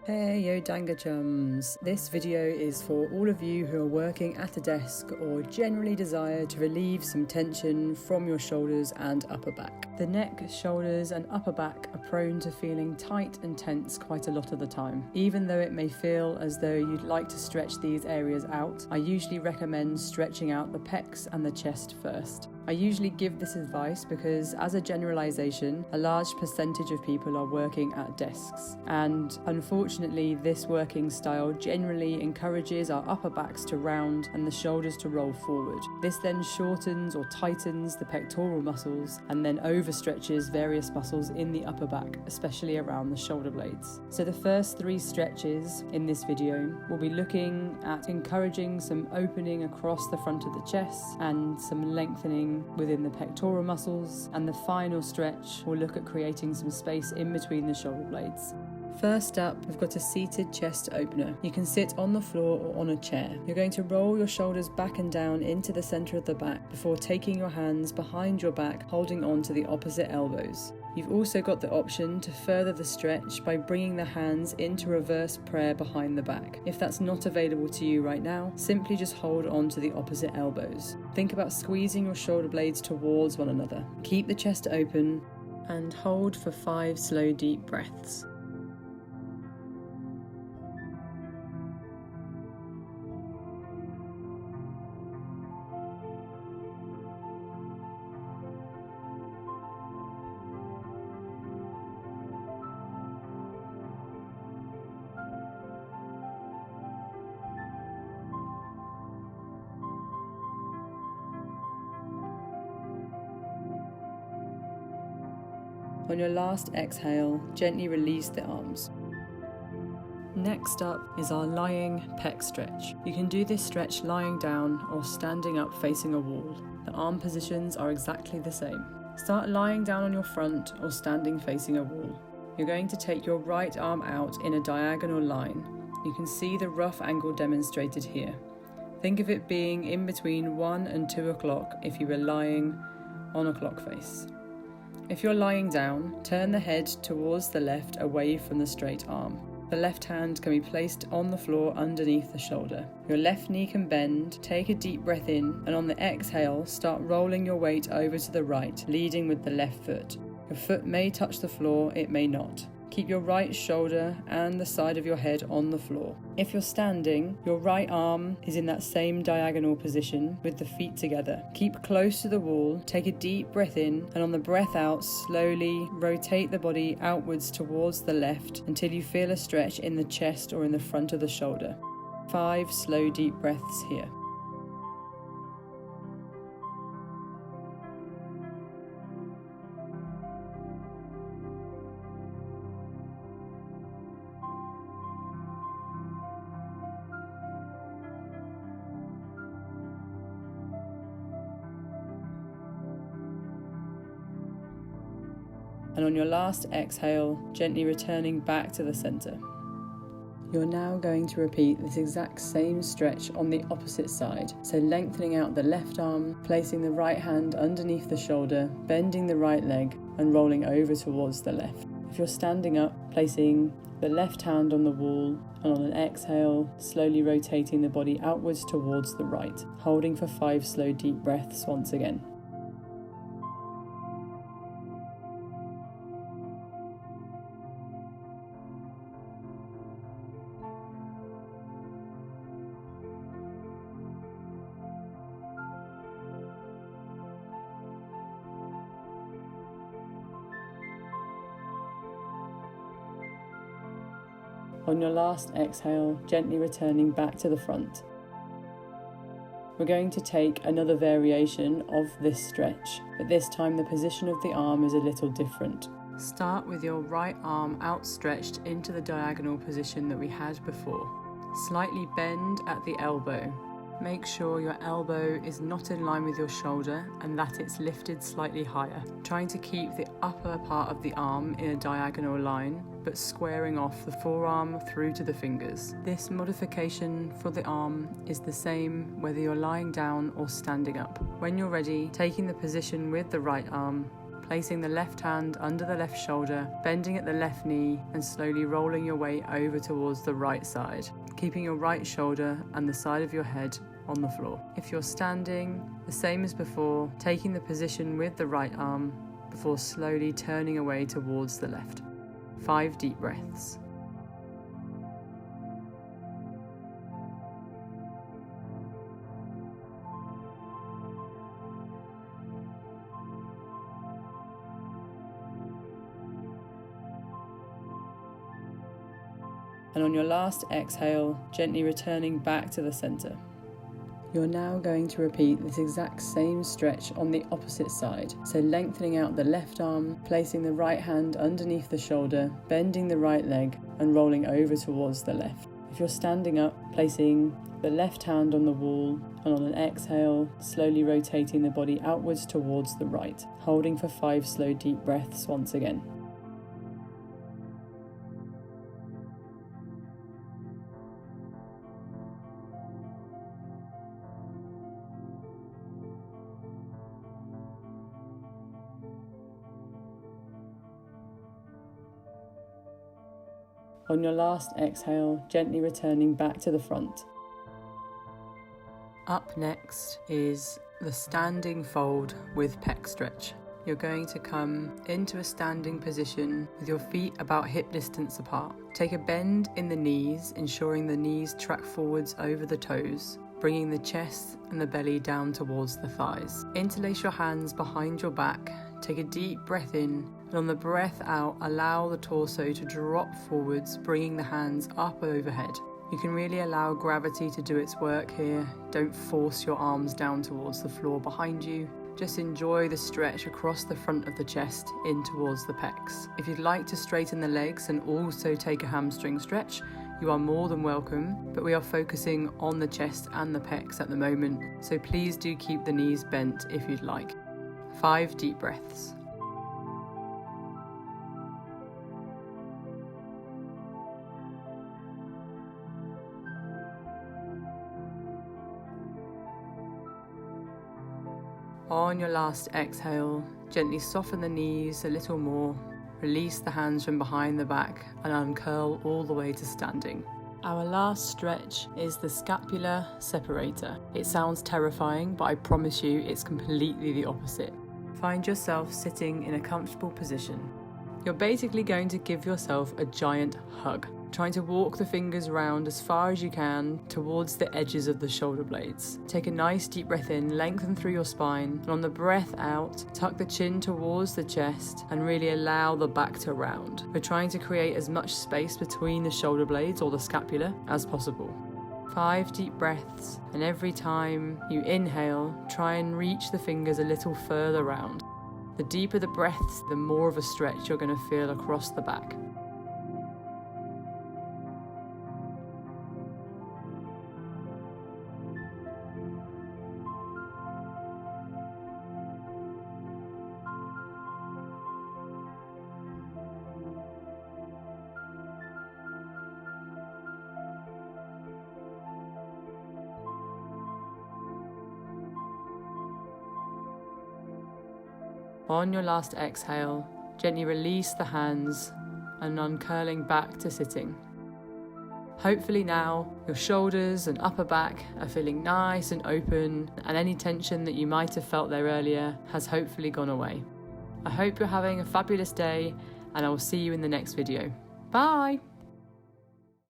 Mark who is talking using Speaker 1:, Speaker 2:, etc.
Speaker 1: Hey yo Danga chums! This video is for all of you who are working at a desk or generally desire to relieve some tension from your shoulders and upper back. The neck, shoulders and upper back are prone to feeling tight and tense quite a lot of the time. Even though it may feel as though you'd like to stretch these areas out, I usually recommend stretching out the pecs and the chest first. I usually give this advice because, as a generalization, a large percentage of people are working at desks, and unfortunately this working style generally encourages our upper backs to round and the shoulders to roll forward. This then shortens or tightens the pectoral muscles and then overstretches various muscles in the upper back, especially around the shoulder blades. So the first 3 stretches in this video will be looking at encouraging some opening across the front of the chest and some lengthening within the pectoral muscles, and the final stretch will look at creating some space in between the shoulder blades. First up, we've got a seated chest opener. You can sit on the floor or on a chair. You're going to roll your shoulders back and down into the centre of the back before taking your hands behind your back, holding on to the opposite elbows. You've also got the option to further the stretch by bringing the hands into reverse prayer behind the back. If that's not available to you right now, simply just hold on to the opposite elbows. Think about squeezing your shoulder blades towards one another. Keep the chest open and hold for 5 slow deep breaths. On your last exhale, gently release the arms. Next up is our lying pec stretch. You can do this stretch lying down or standing up facing a wall. The arm positions are exactly the same. Start lying down on your front or standing facing a wall. You're going to take your right arm out in a diagonal line. You can see the rough angle demonstrated here. Think of it being in between 1 and 2 o'clock if you were lying on a clock face. If you're lying down, turn the head towards the left away from the straight arm. The left hand can be placed on the floor underneath the shoulder. Your left knee can bend, take a deep breath in, and on the exhale, start rolling your weight over to the right, leading with the left foot. Your foot may touch the floor, it may not. Keep your right shoulder and the side of your head on the floor. If you're standing, your right arm is in that same diagonal position with the feet together. Keep close to the wall, take a deep breath in, and on the breath out, slowly rotate the body outwards towards the left until you feel a stretch in the chest or in the front of the shoulder. 5 slow deep breaths here. And on your last exhale, gently returning back to the centre. You're now going to repeat this exact same stretch on the opposite side. So lengthening out the left arm, placing the right hand underneath the shoulder, bending the right leg and rolling over towards the left. If you're standing up, placing the left hand on the wall and on an exhale, slowly rotating the body outwards towards the right, holding for 5 slow deep breaths once again. On your last exhale, gently returning back to the front. We're going to take another variation of this stretch, but this time the position of the arm is a little different. Start with your right arm outstretched into the diagonal position that we had before. Slightly bend at the elbow. Make sure your elbow is not in line with your shoulder and that it's lifted slightly higher. Trying to keep the upper part of the arm in a diagonal line, but squaring off the forearm through to the fingers. This modification for the arm is the same whether you're lying down or standing up. When you're ready, taking the position with the right arm, placing the left hand under the left shoulder, bending at the left knee and slowly rolling your way over towards the right side, keeping your right shoulder and the side of your head on the floor. If you're standing, the same as before, taking the position with the right arm before slowly turning away towards the left. 5 deep breaths. And on your last exhale, gently returning back to the center. You're now going to repeat this exact same stretch on the opposite side. So lengthening out the left arm, placing the right hand underneath the shoulder, bending the right leg and rolling over towards the left. If you're standing up, placing the left hand on the wall and on an exhale, slowly rotating the body outwards towards the right, holding for 5 slow deep breaths once again. On your last exhale, gently returning back to the front. Up next is the standing fold with pec stretch. You're going to come into a standing position with your feet about hip distance apart. Take a bend in the knees, ensuring the knees track forwards over the toes, bringing the chest and the belly down towards the thighs. Interlace your hands behind your back. Take a deep breath in, and on the breath out, allow the torso to drop forwards, bringing the hands up overhead. You can really allow gravity to do its work here. Don't force your arms down towards the floor behind you. Just enjoy the stretch across the front of the chest in towards the pecs. If you'd like to straighten the legs and also take a hamstring stretch, you are more than welcome, but we are focusing on the chest and the pecs at the moment, so please do keep the knees bent if you'd like. 5 deep breaths. On your last exhale, gently soften the knees a little more, release the hands from behind the back and uncurl all the way to standing. Our last stretch is the Scapular Separator. It sounds terrifying, but I promise you it's completely the opposite. Find yourself sitting in a comfortable position. You're basically going to give yourself a giant hug, trying to walk the fingers round as far as you can towards the edges of the shoulder blades. Take a nice deep breath in, lengthen through your spine, and on the breath out, tuck the chin towards the chest and really allow the back to round. We're trying to create as much space between the shoulder blades or the scapula as possible. 5 deep breaths, and every time you inhale, try and reach the fingers a little further round. The deeper the breaths, the more of a stretch you're going to feel across the back. On your last exhale, gently release the hands and uncurling back to sitting. Hopefully now, your shoulders and upper back are feeling nice and open, and any tension that you might have felt there earlier has hopefully gone away. I hope you're having a fabulous day, and I will see you in the next video. Bye!